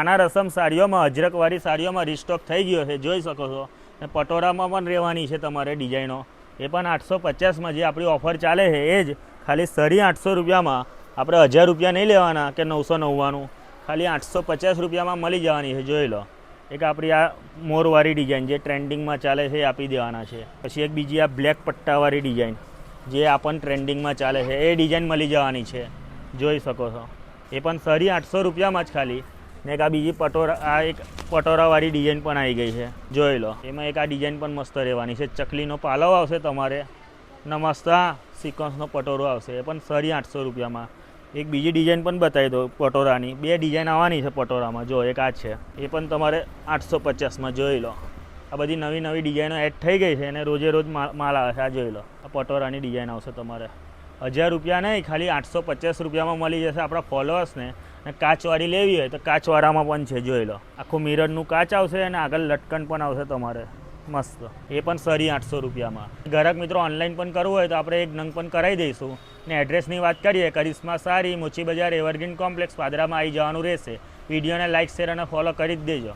આના રસમ સાડીઓમાં અજરકવાળી સાડીઓમાં રીસ્ટોક થઈ ગયો છે, જોઈ શકો છો. અને પટોરામાં પણ રહેવાની છે તમારે ડિઝાઇનો. એ પણ 850માં જે આપણી ઓફર ચાલે છે એ જ ખાલી સરી 800 રૂપિયામાં. આપણે 1000 રૂપિયા નહીં લેવાના કે 999, ખાલી 850 રૂપિયામાં મળી જવાની છે. જોઈ લો, એક આપણી આ મોરવાળી ડિઝાઇન જે ટ્રેન્ડિંગમાં ચાલે છે એ આપી દેવાના છે. પછી એક બીજી આ બ્લેક પટ્ટાવાળી ડિઝાઇન જે આ પણ ટ્રેન્ડિંગમાં ચાલે છે એ ડિઝાઇન મળી જવાની છે, જોઈ શકો છો. એ પણ સરી 800 રૂપિયામાં જ ખાલી. ને એક આ બીજી એક પટોરાવાળી ડિઝાઇન પણ આવી ગઈ છે, જોઈ લો. એમાં એક આ ડિઝાઇન પણ મસ્ત રહેવાની છે. ચકલીનો પાલવ આવશે તમારે ને મસ્ત સિક્વન્સનો પટોરો આવશે, એ પણ સરી 800 રૂપિયામાં. એક બીજી ડિઝાઇન પણ બતાવી દો પટોરાની. 2 ડિઝાઇન આવવાની છે પટોરામાં, જો એક આ છે, એ પણ તમારે 850માં. જોઈ લો, આ બધી નવી નવી ડિઝાઇનો એડ થઈ ગઈ છે અને રોજે રોજ માલ આવે છે. આ જોઈ લો, આ પટોરાની ડિઝાઇન આવશે તમારે 1000 રૂપિયા નહીં, ખાલી 850 રૂપિયામાં મળી જશે આપણા ફોલોઅર્સને. અને કાચવાળી લેવી હોય તો કાચવાળામાં પણ છે, જોઈ લો. આખું મિરરનું કાચ આવશે અને આગળ લટકન પણ આવશે તમારે મસ્ત. એ પણ સરી 800 રૂપિયામાં. ગ્રાહક મિત્રો ઓનલાઈન પણ કરવું હોય તો આપણે એક નંગ પણ કરાવી દઈશું. ને એડ્રેસની વાત કરીએ, કરિશ્મા સારી, મોચી બજાર, એવરગ્રીન કોમ્પ્લેક્સ, પાદરામાં આવી જવાનું રહેશે. વિડીયોને લાઇક, શેર અને ફોલો કરી જ દેજો.